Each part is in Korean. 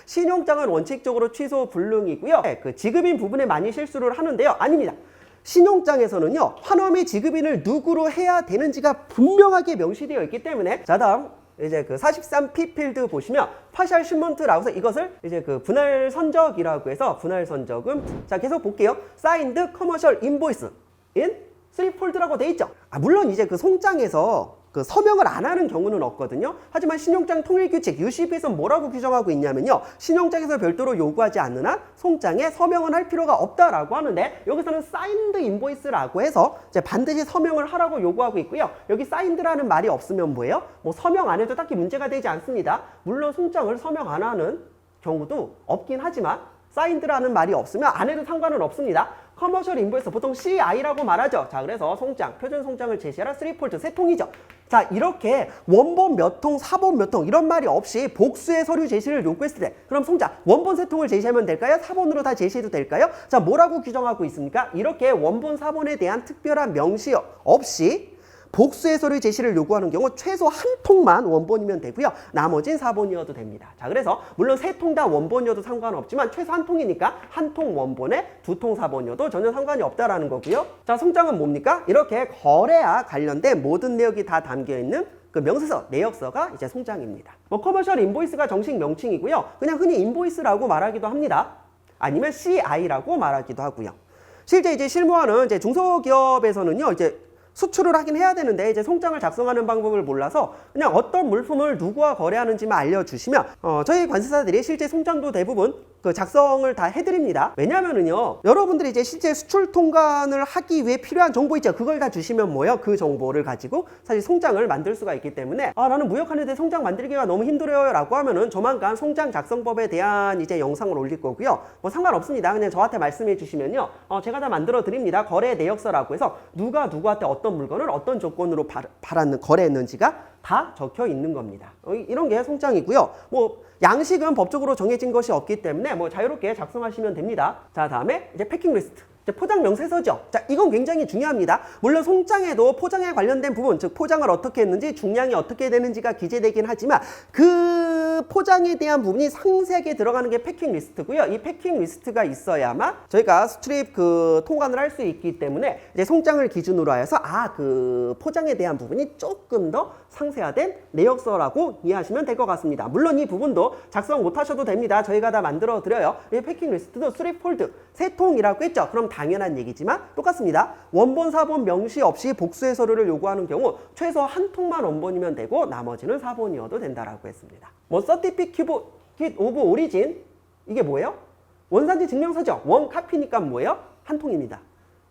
신용장은 원칙적으로 취소 불능이고요. 그 지급인 부분에 많이 실수를 하는데요. 아닙니다. 신용장에서는요, 환원미 지급인을 누구로 해야 되는지가 분명하게 명시되어 있기 때문에, 자, 다음 이제 그 43P 필드 보시면 파셜 신먼트라고 해서 이것을 이제 그 분할 선적이라고 해서 분할 선적은, 자, 계속 볼게요. 사인드 커머셜 인보이스 인 3폴드라고 돼 있죠. 물론 이제 그 송장에서 그 서명을 안 하는 경우는 없거든요. 하지만 신용장 통일 규칙 UCP에서 뭐라고 규정하고 있냐면요, 신용장에서 별도로 요구하지 않는 한 송장에 서명은 할 필요가 없다라고 하는데, 여기서는 사인드 인보이스라고 해서 이제 반드시 서명을 하라고 요구하고 있고요. 여기 사인드라는 말이 없으면 뭐예요? 뭐 서명 안 해도 딱히 문제가 되지 않습니다. 물론 송장을 서명 안 하는 경우도 없긴 하지만 사인드라는 말이 없으면 안 해도 상관은 없습니다. 커머셜 인보이스 보통 CI라고 말하죠. 자, 그래서 송장, 표준 송장을 제시하라 3폴드 세 통이죠. 자, 이렇게 원본 몇 통, 사본 몇 통 이런 말이 없이 복수의 서류 제시를 요구했을 때, 그럼 송장 원본 세 통을 제시하면 될까요? 사본으로 다 제시해도 될까요? 자, 뭐라고 규정하고 있습니까? 이렇게 원본 사본에 대한 특별한 명시 없이 복수의 서류 제시를 요구하는 경우 최소 한 통만 원본이면 되고요. 나머진 사본이어도 됩니다. 자, 그래서 물론 세 통 다 원본이어도 상관없지만 최소 한 통이니까 한 통 원본에 두 통 사본이어도 전혀 상관이 없다라는 거고요. 자, 송장은 뭡니까? 이렇게 거래와 관련된 모든 내역이 다 담겨 있는 그 명세서, 내역서가 이제 송장입니다. 뭐 커머셜 인보이스가 정식 명칭이고요. 그냥 흔히 인보이스라고 말하기도 합니다. 아니면 CI라고 말하기도 하고요. 실제 이제 실무하는 이제 중소기업에서는요, 이제 수출을 하긴 해야 되는데 이제 송장을 작성하는 방법을 몰라서 그냥 어떤 물품을 누구와 거래하는지만 알려주시면 저희 관세사들이 실제 송장도 대부분 그 작성을 다 해드립니다. 왜냐면은요, 여러분들이 이제 실제 수출 통관을 하기 위해 필요한 정보 있죠. 그걸 다 주시면 뭐예요? 그 정보를 가지고 사실 송장을 만들 수가 있기 때문에, 나는 무역하는데 송장 만들기가 너무 힘들어요 라고 하면은 조만간 송장 작성법에 대한 이제 영상을 올릴 거고요. 뭐 상관없습니다. 그냥 저한테 말씀해 주시면요, 제가 다 만들어 드립니다. 거래 내역서라고 해서 누가 누구한테 어떤 물건을 어떤 조건으로 거래했는지가 다 적혀 있는 겁니다. 이런 게 송장이고요. 뭐 양식은 법적으로 정해진 것이 없기 때문에 뭐 자유롭게 작성하시면 됩니다. 자, 다음에 이제 패킹 리스트. 포장 명세서죠. 자, 이건 굉장히 중요합니다. 물론 송장에도 포장에 관련된 부분, 즉 포장을 어떻게 했는지, 중량이 어떻게 되는지가 기재되긴 하지만 그 포장에 대한 부분이 상세하게 들어가는 게 패킹 리스트고요. 이 패킹 리스트가 있어야만 저희가 수출입 그 통관을 할 수 있기 때문에 이제 송장을 기준으로 하여서 그 포장에 대한 부분이 조금 더 상세화된 내역서라고 이해하시면 될 것 같습니다. 물론 이 부분도 작성 못 하셔도 됩니다. 저희가 다 만들어 드려요. 이 패킹 리스트도 3폴드, 세 통이라고 했죠. 그럼 당연한 얘기지만 똑같습니다. 원본, 사본 명시 없이 복수의 서류를 요구하는 경우 최소 한 통만 원본이면 되고 나머지는 사본이어도 된다라고 했습니다. 뭐 Certificate of Origin, 이게 뭐예요? 원산지 증명서죠. 원 카피니까 뭐예요? 한 통입니다.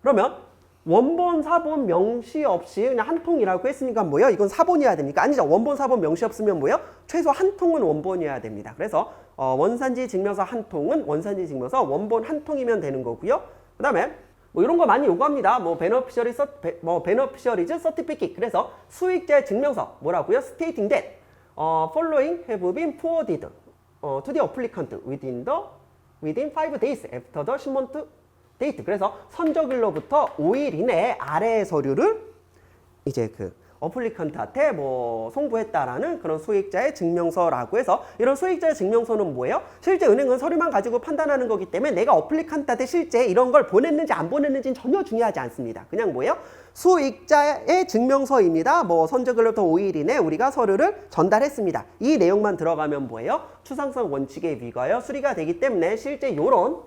그러면 원본, 사본 명시 없이 그냥 한 통이라고 했으니까 뭐예요? 이건 사본이어야 됩니까? 아니죠. 원본, 사본 명시 없으면 뭐예요? 최소 한 통은 원본이어야 됩니다. 그래서 원산지 증명서 한 통은 원산지 증명서 원본 한 통이면 되는 거고요. 그 다음에 뭐 이런 거 많이 요구합니다. 뭐 베너피셔리즈 서티피킷. 그래서 수익자의 증명서 뭐라고요? Stating that following have been forwarded to the applicant within 5 days after the shipment date. 그래서 선적일로부터 5일 이내에 아래의 서류를 이제 그 어플리컨트한테 뭐 송부했다라는 그런 수익자의 증명서라고 해서, 이런 수익자의 증명서는 뭐예요? 실제 은행은 서류만 가지고 판단하는 거기 때문에 내가 어플리컨트한테 실제 이런 걸 보냈는지 안 보냈는지는 전혀 중요하지 않습니다. 그냥 뭐예요? 수익자의 증명서입니다. 뭐 선적일로부터 5일 이내 우리가 서류를 전달했습니다. 이 내용만 들어가면 뭐예요? 추상성 원칙에 위하여 수리가 되기 때문에 실제 이런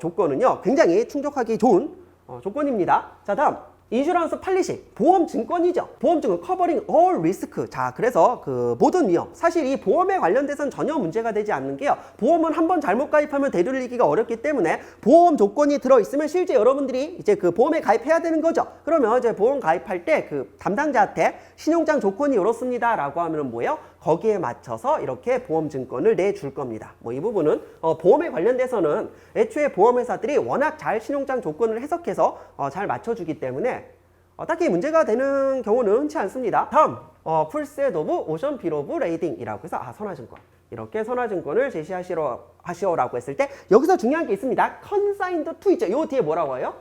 조건은요, 굉장히 충족하기 좋은 조건입니다. 자, 다음 인슈런스 팔리시, 보험 증권이죠. 보험 증권 커버링 all risk. 자, 그래서 그 모든 위험, 사실 이 보험에 관련돼서는 전혀 문제가 되지 않는 게요, 보험은 한번 잘못 가입하면 되돌리기가 어렵기 때문에 보험 조건이 들어있으면 실제 여러분들이 이제 그 보험에 가입해야 되는 거죠. 그러면 이제 보험 가입할 때 그 담당자한테 신용장 조건이 이렇습니다 라고 하면 뭐예요? 거기에 맞춰서 이렇게 보험 증권을 내줄 겁니다. 뭐 이 부분은 보험에 관련돼서는 애초에 보험회사들이 워낙 잘 신용장 조건을 해석해서 잘 맞춰주기 때문에 딱히 문제가 되는 경우는 흔치 않습니다. 다음 풀셋 오브 오션 빌 오브 레이딩이라고 해서 선화증권, 이렇게 선화증권을 제시하시오라고 했을 때 여기서 중요한 게 있습니다. 컨사인드 투 있죠. 요 뒤에 뭐라고 해요?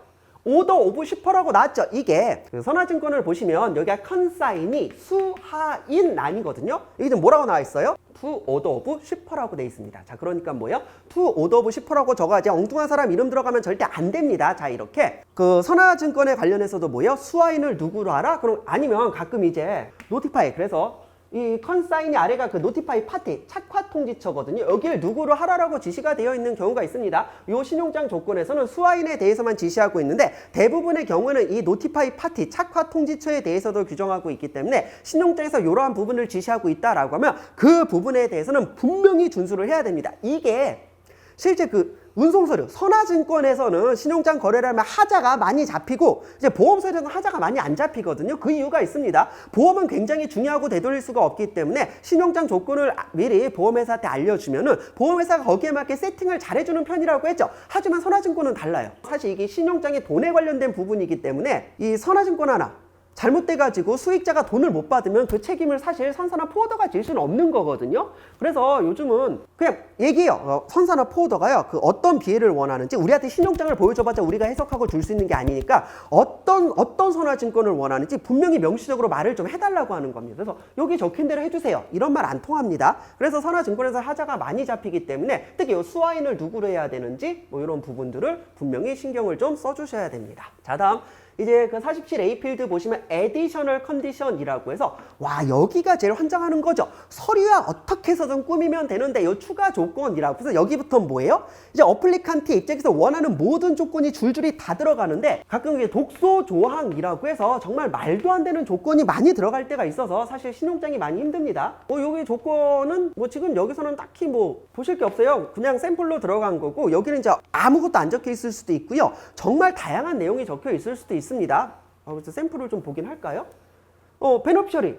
오더 오브 슈퍼라고 나왔죠. 이게 그 선화증권을 보시면 여기가 컨사인이 수하인 난이거든요. 여기 지금 뭐라고 나와 있어요? 투 오더 오브 슈퍼라고 돼 있습니다. 자, 그러니까 뭐예요? 투 오더 오브 슈퍼라고 적어야지 엉뚱한 사람 이름 들어가면 절대 안 됩니다. 자, 이렇게 그 선화증권에 관련해서도 뭐예요? 수하인을 누구로 알아? 그럼 아니면 가끔 이제 노티파이, 그래서 이 컨사인이 아래가 그 노티파이 파티 착화 통지처거든요. 여기를 누구로 하라라고 지시가 되어 있는 경우가 있습니다. 이 신용장 조건에서는 수하인에 대해서만 지시하고 있는데 대부분의 경우는 이 노티파이 파티 착화 통지처에 대해서도 규정하고 있기 때문에 신용장에서 이러한 부분을 지시하고 있다라고 하면 그 부분에 대해서는 분명히 준수를 해야 됩니다. 이게 실제 그 운송서류, 선화증권에서는 신용장 거래를 하면 하자가 많이 잡히고 이제 보험서류는 하자가 많이 안 잡히거든요. 그 이유가 있습니다. 보험은 굉장히 중요하고 되돌릴 수가 없기 때문에 신용장 조건을 미리 보험회사한테 알려주면은 보험회사가 거기에 맞게 세팅을 잘해주는 편이라고 했죠. 하지만 선화증권은 달라요. 사실 이게 신용장이 돈에 관련된 부분이기 때문에 이 선화증권 하나 잘못돼가지고 수익자가 돈을 못 받으면 그 책임을 사실 선사나 포워더가 질 수는 없는 거거든요. 그래서 요즘은 그냥 얘기해요. 선사나 포워더가요, 그 어떤 비해를 원하는지 우리한테 신용장을 보여줘봤자 우리가 해석하고 줄 수 있는 게 아니니까 어떤 선화증권을 원하는지 분명히 명시적으로 말을 좀 해달라고 하는 겁니다. 그래서 여기 적힌 대로 해주세요. 이런 말 안 통합니다. 그래서 선화증권에서 하자가 많이 잡히기 때문에 특히 수하인을 누구로 해야 되는지 뭐 이런 부분들을 분명히 신경을 좀 써주셔야 됩니다. 자, 다음 이제 그 47A 필드 보시면 에디셔널 컨디션이라고 해서 와, 여기가 제일 환장하는 거죠. 서류야 어떻게 해서든 꾸미면 되는데 이 추가 조건이라고 해서 여기부터 뭐예요? 이제 어플리칸트 입장에서 원하는 모든 조건이 줄줄이 다 들어가는데 가끔 이게 독소 조항이라고 해서 정말 말도 안 되는 조건이 많이 들어갈 때가 있어서 사실 신용장이 많이 힘듭니다. 여기 조건은 뭐 지금 여기서는 딱히 뭐 보실 게 없어요. 그냥 샘플로 들어간 거고 여기는 이제 아무것도 안 적혀 있을 수도 있고요. 정말 다양한 내용이 적혀 있을 수도 있습니다. 그래서 샘플을 좀 보긴 할까요? 베너피셔리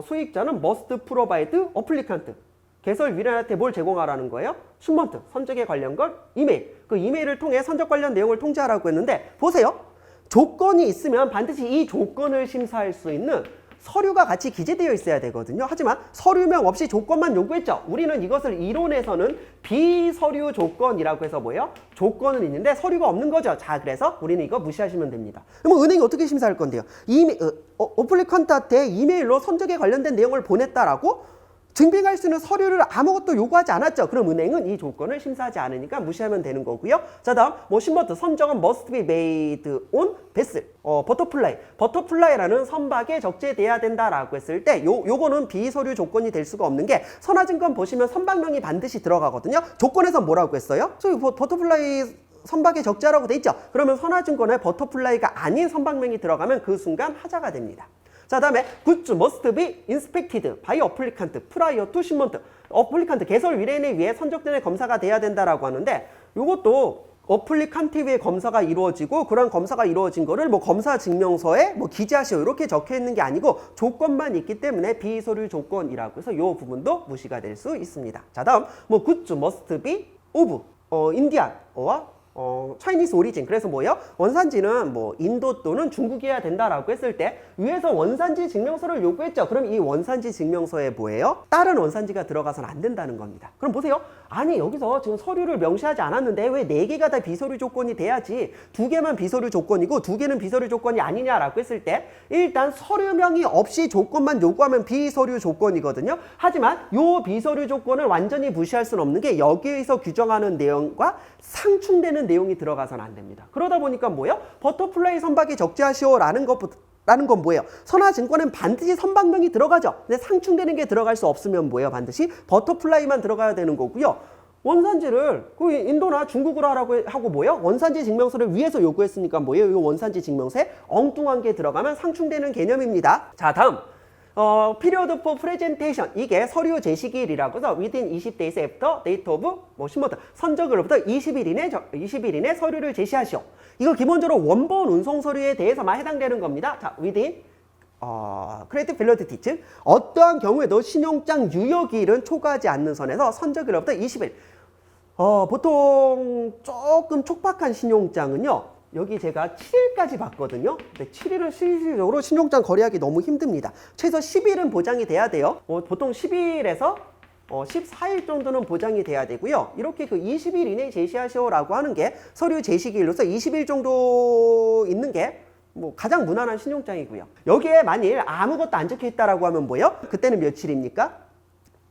수익자는 must provide applicant 개설 위원한테 뭘 제공하라는 거예요? 슈먼트 선적에 관련 걸 이메일, 그 이메일을 통해 선적 관련 내용을 통지하라고 했는데 보세요. 조건이 있으면 반드시 이 조건을 심사할 수 있는 서류가 같이 기재되어 있어야 되거든요. 하지만 서류명 없이 조건만 요구했죠. 우리는 이것을 이론에서는 비서류 조건이라고 해서 뭐예요? 조건은 있는데 서류가 없는 거죠. 자, 그래서 우리는 이거 무시하시면 됩니다. 그럼 은행이 어떻게 심사할 건데요? 어플리컨트한테 이메일로 선적에 관련된 내용을 보냈다라고 증빙할 수 있는 서류를 아무것도 요구하지 않았죠. 그럼 은행은 이 조건을 심사하지 않으니까 무시하면 되는 거고요. 자, 다음 신버트 선적은 must be made on vessel. 버터플라이라는 선박에 적재돼야 된다라고 했을 때 요거는 비서류 조건이 될 수가 없는 게 선화증권 보시면 선박명이 반드시 들어가거든요. 조건에서 뭐라고 했어요? 저기 버터플라이 선박에 적재하라고 돼 있죠. 그러면 선화증권에 버터플라이가 아닌 선박명이 들어가면 그 순간 하자가 됩니다. 자, 다음에 goods must be inspected by applicant prior to shipment. 어플리칸트 개설 위례인에 의해 선적되는 검사가 돼야 된다라고 하는데 이것도 어플리칸트 위에 검사가 이루어지고 그런 검사가 이루어진 거를 뭐 검사 증명서에 뭐 기재하시오 이렇게 적혀 있는 게 아니고 조건만 있기 때문에 비서류 조건이라고 해서 이 부분도 무시가 될 수 있습니다. 자, 다음 goods must be of India와 차이니스 오리진. 그래서 뭐예요? 원산지는 뭐 인도 또는 중국이어야 된다라고 했을 때 위에서 원산지 증명서를 요구했죠. 그럼 이 원산지 증명서에 뭐예요? 다른 원산지가 들어가서는 안 된다는 겁니다. 그럼 보세요. 아니 여기서 지금 서류를 명시하지 않았는데 왜 4개가 다 비서류 조건이 돼야지 2개만 비서류 조건이고 2개는 비서류 조건이 아니냐라고 했을 때 일단 서류명이 없이 조건만 요구하면 비서류 조건이거든요. 하지만 요 비서류 조건을 완전히 무시할 수는 없는 게 여기에서 규정하는 내용과 상충되는 내용이 들어가서는 안 됩니다. 그러다 보니까 뭐예요? 버터플라이 선박에 적재하시오라는 건 뭐예요? 선화증권은 반드시 선박명이 들어가죠. 근데 상충되는 게 들어갈 수 없으면 뭐예요? 반드시 버터플라이만 들어가야 되는 거고요. 원산지를 그 인도나 중국으로 하라고 하고 뭐예요? 원산지 증명서를 위에서 요구했으니까 뭐예요? 이 원산지 증명서에 엉뚱한 게 들어가면 상충되는 개념입니다. 자, 다음 period for presentation. 이게 서류 제시기일이라고 해서 within 20days after date of 신버트 선적으로부터 20일 이내 서류를 제시하시오. 이거 기본적으로 원본 운송 서류에 대해서만 해당되는 겁니다. 자, within 크레딧 밸리디티 즉 어떠한 경우에도 신용장 유효기일은 초과하지 않는 선에서 선적으로부터 20일. 보통 조금 촉박한 신용장은요. 여기 제가 7일까지 봤거든요. 근데 7일은 실질적으로 신용장 거래하기 너무 힘듭니다. 최소 10일은 보장이 돼야 돼요. 보통 10일에서 14일 정도는 보장이 돼야 되고요. 이렇게 그 20일 이내에 제시하시오라고 하는 게 서류 제시기일로서 20일 정도 있는 게 뭐 가장 무난한 신용장이고요. 여기에 만일 아무것도 안 적혀 있다라고 하면 뭐예요? 그때는 며칠입니까?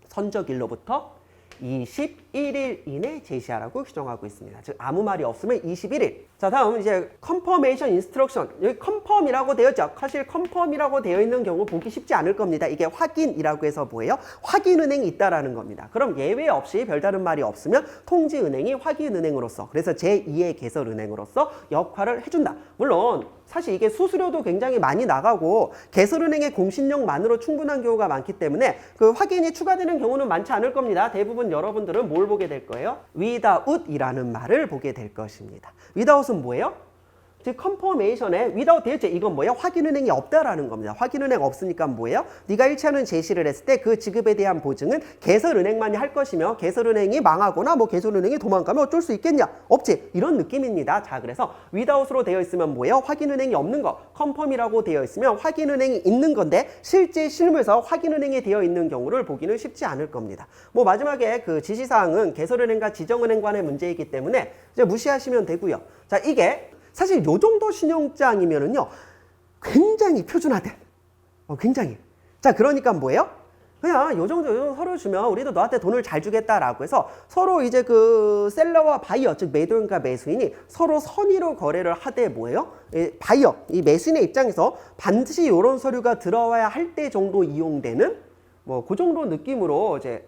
선적일로부터 21일 이내 제시하라고 규정하고 있습니다. 즉 아무 말이 없으면 21일. 자, 다음 이제 confirmation instruction. 여기 confirm이라고 되어 있죠. 사실 confirm이라고 되어 있는 경우 보기 쉽지 않을 겁니다. 이게 확인이라고 해서 뭐예요? 확인은행이 있다라는 겁니다. 그럼 예외 없이 별다른 말이 없으면 통지은행이 확인은행으로서, 그래서 제2의 개설은행으로서 역할을 해준다. 물론 사실 이게 수수료도 굉장히 많이 나가고 개설은행의 공신력만으로 충분한 경우가 많기 때문에 그 확인이 추가되는 경우는 많지 않을 겁니다. 대부분 여러분들은 뭘 보게 될 거예요? without 이라는 말을 보게 될 것입니다. without은 뭐예요? 즉 confirmation에 without 되어 있죠. 이건 뭐예요? 확인은행이 없다라는 겁니다. 확인은행 없으니까 뭐예요? 네가 일치하는 제시를 했을 때 그 지급에 대한 보증은 개설은행만이 할 것이며 개설은행이 망하거나 뭐 개설은행이 도망가면 어쩔 수 있겠냐? 없지. 이런 느낌입니다. 자, 그래서 without으로 되어 있으면 뭐예요? 확인은행이 없는 거. confirm이라고 되어 있으면 확인은행이 있는 건데 실제 실무에서 확인은행이 되어 있는 경우를 보기는 쉽지 않을 겁니다. 뭐 마지막에 그 지시사항은 개설은행과 지정은행 간의 문제이기 때문에 이제 무시하시면 되고요. 자, 이게 사실 요 정도 신용장이면은요, 굉장히 표준화된, 굉장히. 자, 그러니까 뭐예요? 그냥 요 정도 서로 주면 우리도 너한테 돈을 잘 주겠다라고 해서 서로 이제 그 셀러와 바이어, 즉 매도인과 매수인이 서로 선의로 거래를 하되 뭐예요? 바이어, 이 매수인의 입장에서 반드시 이런 서류가 들어와야 할 때 정도 이용되는 뭐 그 정도 느낌으로 이제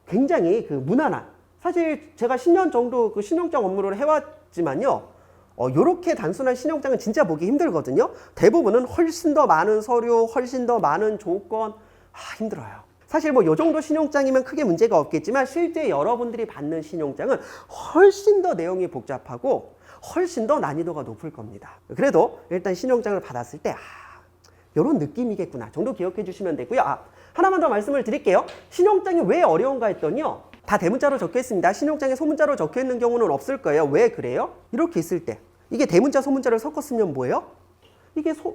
굉장히 그 무난한, 사실 제가 10년 정도 그 신용장 업무를 해왔지만요, 요렇게 단순한 신용장은 진짜 보기 힘들거든요. 대부분은 훨씬 더 많은 서류, 훨씬 더 많은 조건, 힘들어요. 사실 뭐 요 정도 신용장이면 크게 문제가 없겠지만 실제 여러분들이 받는 신용장은 훨씬 더 내용이 복잡하고 훨씬 더 난이도가 높을 겁니다. 그래도 일단 신용장을 받았을 때 요런 느낌이겠구나 정도 기억해 주시면 되고요. 하나만 더 말씀을 드릴게요. 신용장이 왜 어려운가 했더니요, 다 대문자로 적혀 있습니다. 신용장에 소문자로 적혀 있는 경우는 없을 거예요. 왜 그래요? 이렇게 있을 때 이게 대문자 소문자를 섞었으면 뭐예요?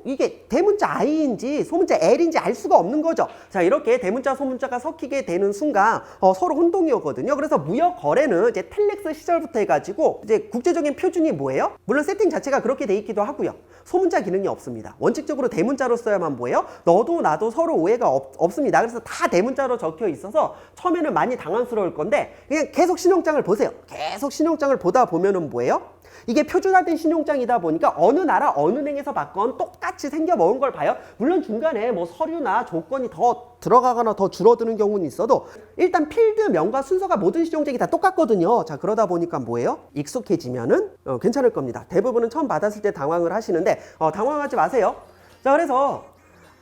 이게 대문자 I인지 소문자 L인지 알 수가 없는 거죠. 자, 이렇게 대문자 소문자가 섞이게 되는 순간 서로 혼동이었거든요. 그래서 무역 거래는 이제 텔렉스 시절부터 해가지고 이제 국제적인 표준이 뭐예요? 물론 세팅 자체가 그렇게 돼 있기도 하고요. 소문자 기능이 없습니다. 원칙적으로 대문자로 써야만 뭐예요? 너도 나도 서로 오해가 없습니다. 그래서 다 대문자로 적혀 있어서 처음에는 많이 당황스러울 건데 그냥 계속 신용장을 보세요. 계속 신용장을 보다 보면은 뭐예요? 이게 표준화된 신용장이다 보니까 어느 나라 어느 은행에서 받건 똑같이 생겨 먹은 걸 봐요. 물론 중간에 뭐 서류나 조건이 더 들어가거나 더 줄어드는 경우는 있어도 일단 필드명과 순서가 모든 신용장이 다 똑같거든요. 자, 그러다 보니까 뭐예요? 익숙해지면은 괜찮을 겁니다. 대부분은 처음 받았을 때 당황을 하시는데 당황하지 마세요. 자, 그래서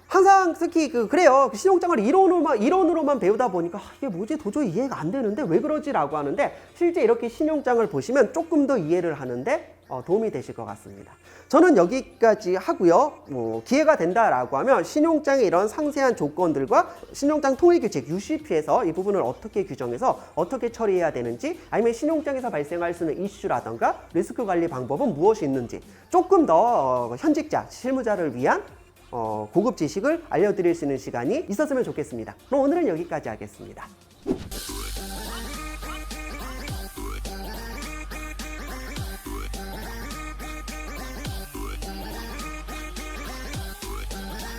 항상 특히 그래요. 신용장을 이론으로만 배우다 보니까 이게 뭐지? 도저히 이해가 안 되는데 왜 그러지라고 하는데 실제 이렇게 신용장을 보시면 조금 더 이해를 하는데 도움이 되실 것 같습니다. 저는 여기까지 하고요. 기회가 된다라고 하면 신용장의 이런 상세한 조건들과 신용장 통일규칙 UCP에서 이 부분을 어떻게 규정해서 어떻게 처리해야 되는지, 아니면 신용장에서 발생할 수 있는 이슈라던가 리스크 관리 방법은 무엇이 있는지 조금 더 현직자, 실무자를 위한 고급 지식을 알려드릴 수 있는 시간이 있었으면 좋겠습니다. 그럼 오늘은 여기까지 하겠습니다.